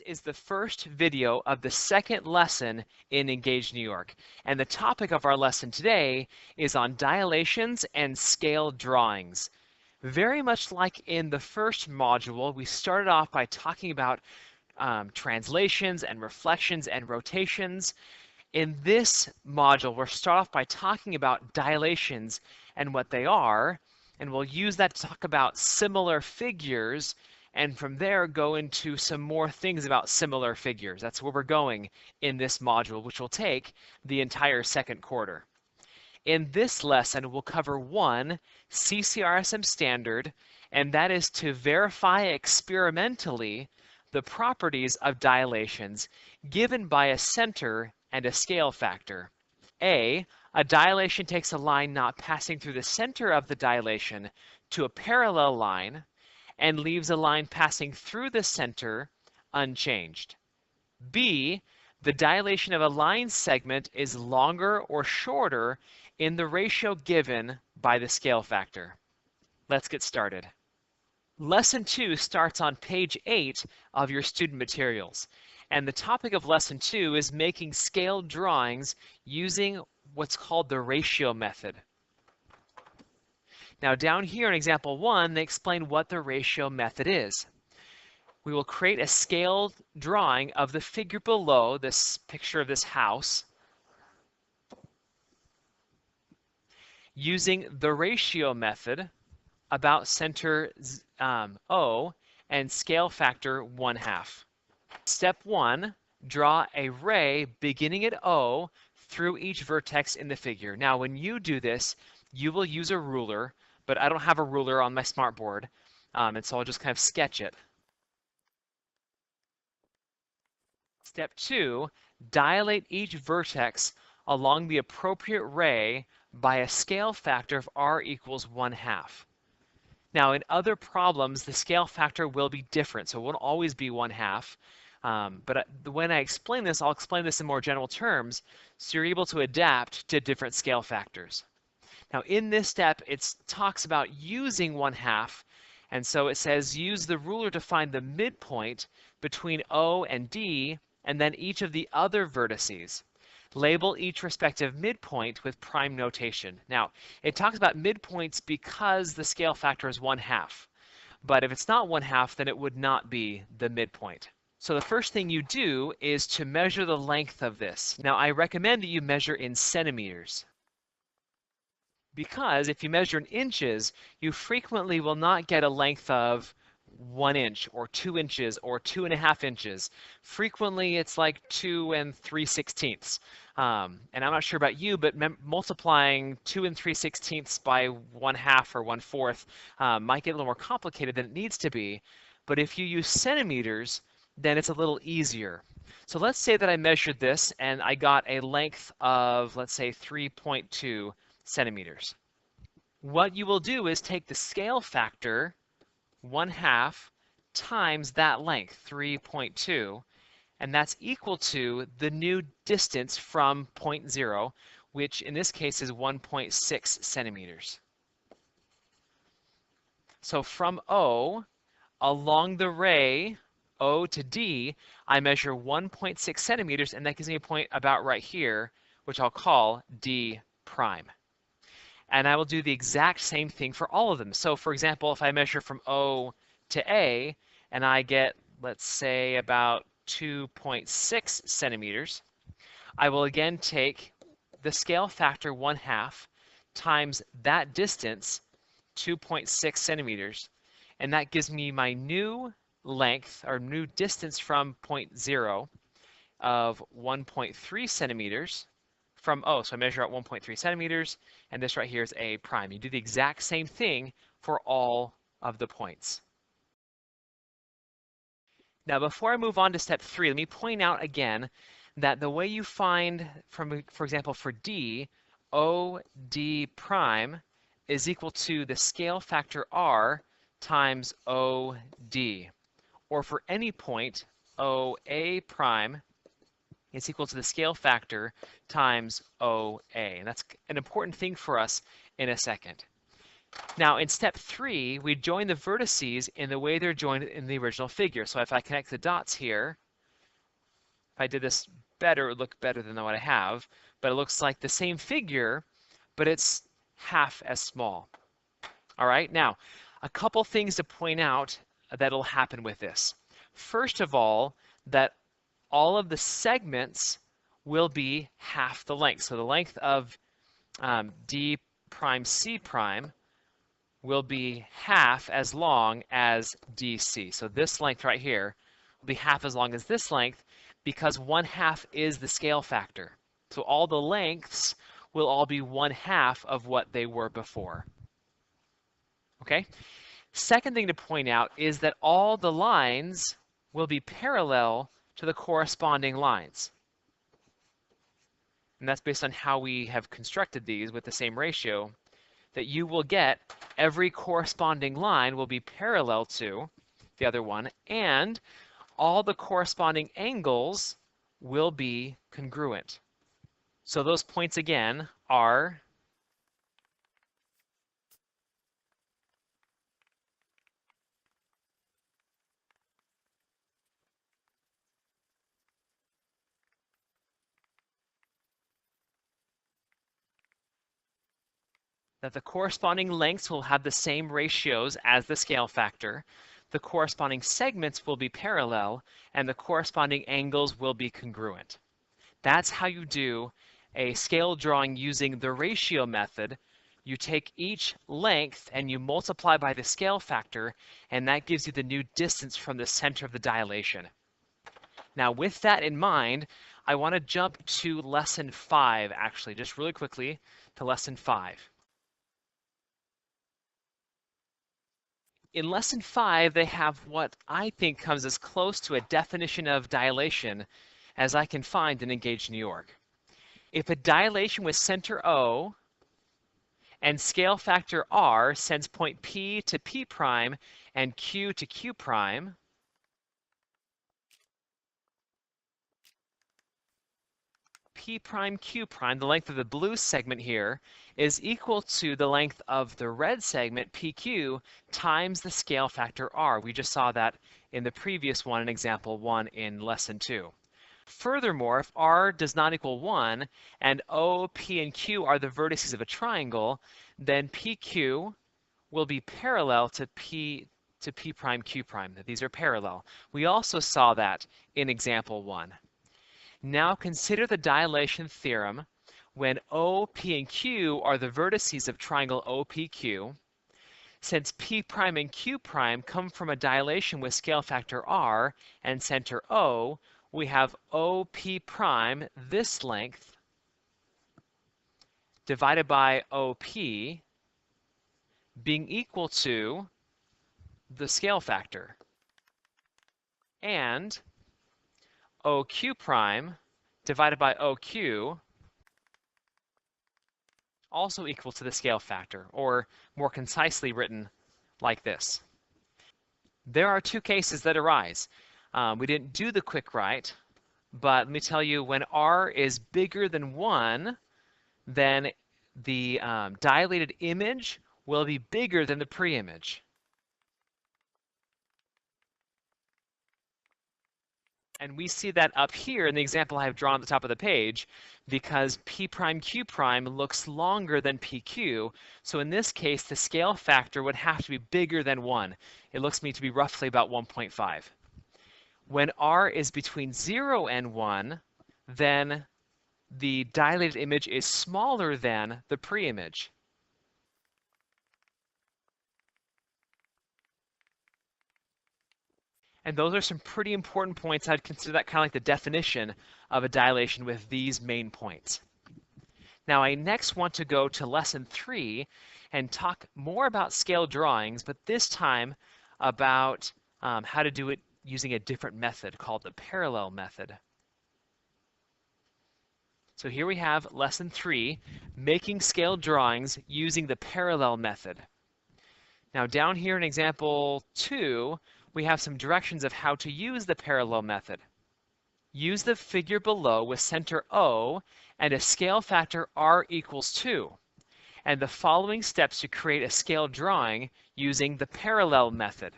is the first video of the second lesson in Engage New York. And the topic of our lesson today is on dilations and scale drawings. Very much like in the first module, we started off by talking about translations and reflections and rotations. In this module, we'll start off by talking about dilations and what they are, and we'll use that to talk about similar figures, and from there go into some more things about similar figures. That's where we're going in this module, which will take the entire second quarter. In this lesson, we'll cover one CCRSM standard, and that is to verify experimentally the properties of dilations given by a center and a scale factor. A dilation takes a line not passing through the center of the dilation to a parallel line and leaves a line passing through the center unchanged. B, the dilation of a line segment is longer or shorter in the ratio given by the scale factor. Let's get started. Lesson 2 starts on page 8 of your student materials. And the topic of lesson 2 is making scaled drawings using what's called the ratio method. Now down here in example 1, they explain what the ratio method is. We will create a scaled drawing of the figure below, this picture of this house, using the ratio method about center O and scale factor 1/2. Step 1, draw a ray beginning at O through each vertex in the figure. Now when you do this, you will use a ruler, but I don't have a ruler on my smartboard, and so I'll just kind of sketch it. Step 2, dilate each vertex along the appropriate ray by a scale factor of r equals 1/2. Now in other problems, the scale factor will be different, so it won't always be 1/2. But when I explain this, I'll explain this in more general terms, so you're able to adapt to different scale factors. Now in this step, it talks about using 1/2, and so it says use the ruler to find the midpoint between O and D, and then each of the other vertices. Label each respective midpoint with prime notation. Now, it talks about midpoints because the scale factor is 1/2. But if it's not 1/2, then it would not be the midpoint. So the first thing you do is to measure the length of this. Now, I recommend that you measure in centimeters, because if you measure in inches, you frequently will not get a length of 1 inch or 2 inches or 2.5 inches. Frequently it's like 2 3/16. And I'm not sure about you, but multiplying 2 3/16 by 1/2 or 1/4 might get a little more complicated than it needs to be. But if you use centimeters, then it's a little easier. So let's say that I measured this and I got a length of, let's say, 3.2 centimeters. What you will do is take the scale factor 1/2 times that length, 3.2, and that's equal to the new distance from point 0, which in this case is 1.6 centimeters. So from O, along the ray, O to D, I measure 1.6 centimeters, and that gives me a point about right here, which I'll call D prime. And I will do the exact same thing for all of them. So for example, if I measure from O to A, and I get, let's say, about 2.6 centimeters, I will again take the scale factor 1/2 times that distance, 2.6 centimeters, and that gives me my new length, or new distance from point 0 of 1.3 centimeters from O. So I measure out 1.3 centimeters, and this right here is A prime. You do the exact same thing for all of the points. Now before I move on to step 3, let me point out again that the way you find, for example, for D, OD prime is equal to the scale factor R times OD. Or for any point, OA prime is equal to the scale factor times OA. And that's an important thing for us in a second. Now in step 3, we join the vertices in the way they're joined in the original figure. So if I connect the dots here, If I did this better, it would look better than what I have, but it looks like the same figure, but it's half as small. All right, now, a couple things to point out that'll happen with this. First of all, that all of the segments will be half the length. So the length of D prime C prime will be half as long as DC. So this length right here will be half as long as this length because 1/2 is the scale factor. So all the lengths will all be 1/2 of what they were before. Okay? Second thing to point out is that all the lines will be parallel to the corresponding lines. And that's based on how we have constructed these with the same ratio, that you will get every corresponding line will be parallel to the other one, and all the corresponding angles will be congruent. So those points again are that the corresponding lengths will have the same ratios as the scale factor, the corresponding segments will be parallel, and the corresponding angles will be congruent. That's how you do a scale drawing using the ratio method. You take each length and you multiply by the scale factor, and that gives you the new distance from the center of the dilation. Now, with that in mind, I want to jump to lesson 5, actually, just really quickly to lesson 5. In lesson 5, they have what I think comes as close to a definition of dilation as I can find in Engaged New York. If a dilation with center O and scale factor R sends point P to P prime and Q to Q prime, P prime Q prime, the length of the blue segment here, is equal to the length of the red segment PQ times the scale factor R. We just saw that in the previous one, in example 1 in lesson 2. Furthermore, if R does not equal 1 and O, P, and Q are the vertices of a triangle, then PQ will be parallel to P prime Q prime. These are parallel. We also saw that in example 1. Now consider the dilation theorem when O, P, and Q are the vertices of triangle OPQ. Since P prime and Q prime come from a dilation with scale factor R and center O, we have OP prime, this length, divided by OP being equal to the scale factor, and OQ prime divided by OQ also equal to the scale factor, or more concisely written like this. There are two cases that arise. We didn't do the quick write, but let me tell you, when R is bigger than 1, then the dilated image will be bigger than the pre-image. And we see that up here in the example I have drawn at the top of the page because P prime Q prime looks longer than PQ. So in this case, the scale factor would have to be bigger than 1. It looks to me to be roughly about 1.5. When R is between 0 and 1, then the dilated image is smaller than the pre-image. And those are some pretty important points. I'd consider that kind of like the definition of a dilation with these main points. Now, I next want to go to lesson 3 and talk more about scale drawings, but this time about how to do it using a different method called the parallel method. So here we have lesson 3, making scale drawings using the parallel method. Now down here in example 2, we have some directions of how to use the parallel method. Use the figure below with center O and a scale factor R equals 2, and the following steps to create a scale drawing using the parallel method.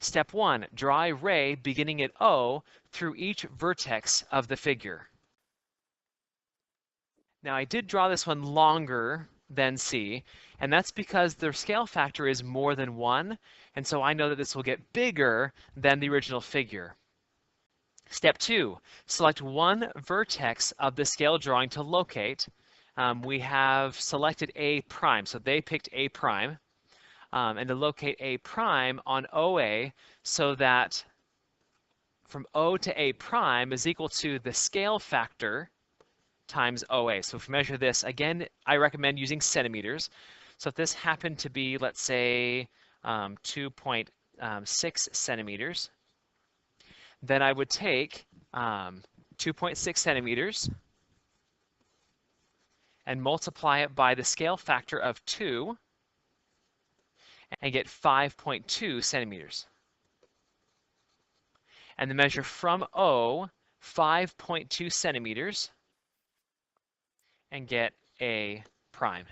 Step 1, draw a ray beginning at O through each vertex of the figure. Now I did draw this one longer than C, and that's because their scale factor is more than 1, and so I know that this will get bigger than the original figure. Step 2, select one vertex of the scale drawing to locate. We have selected A prime, so they picked A prime, and to locate A prime on OA so that from O to A prime is equal to the scale factor times OA. So if we measure this, again, I recommend using centimeters. So if this happened to be, let's say, 2.6 centimeters, then I would take 2.6 centimeters and multiply it by the scale factor of 2 and get 5.2 centimeters. And then measure from O 5.2 centimeters and get A prime.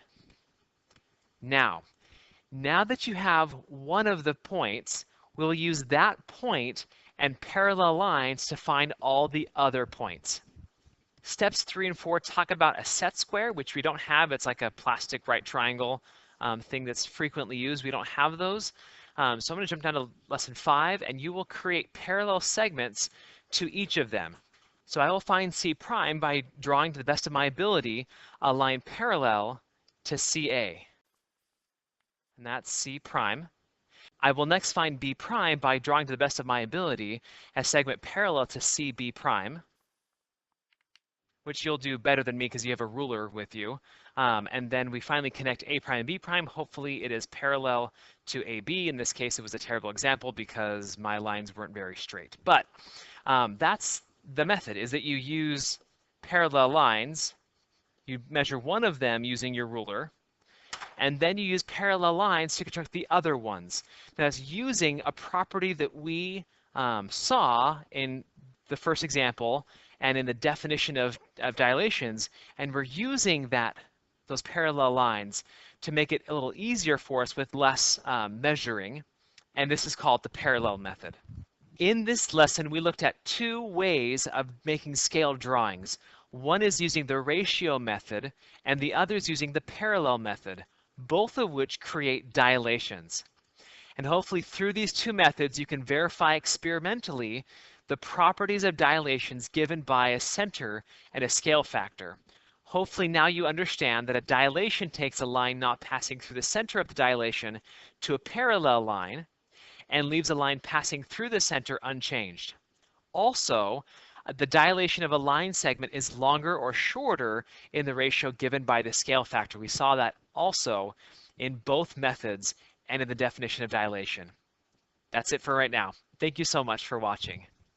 Now that you have one of the points, we'll use that point and parallel lines to find all the other points. Steps 3 and 4 talk about a set square, which we don't have. It's like a plastic right triangle thing that's frequently used. We don't have those. So I'm going to jump down to lesson 5, and you will create parallel segments to each of them. So I will find C prime by drawing to the best of my ability a line parallel to CA. And that's C prime. I will next find B prime by drawing to the best of my ability a segment parallel to CB prime, which you'll do better than me because you have a ruler with you. And then we finally connect A prime and B prime. Hopefully it is parallel to AB. In this case, it was a terrible example because my lines weren't very straight. But that's the method, is that you use parallel lines. You measure one of them using your ruler, and then you use parallel lines to construct the other ones. That's using a property that we saw in the first example and in the definition of dilations, and we're using those parallel lines to make it a little easier for us with less measuring, and this is called the parallel method. In this lesson, we looked at two ways of making scale drawings. One is using the ratio method, and the other is using the parallel method, both of which create dilations. And hopefully through these two methods, you can verify experimentally the properties of dilations given by a center and a scale factor. Hopefully now you understand that a dilation takes a line not passing through the center of the dilation to a parallel line and leaves a line passing through the center unchanged. Also, the dilation of a line segment is longer or shorter in the ratio given by the scale factor. We saw that also in both methods and in the definition of dilation. That's it for right now. Thank you so much for watching.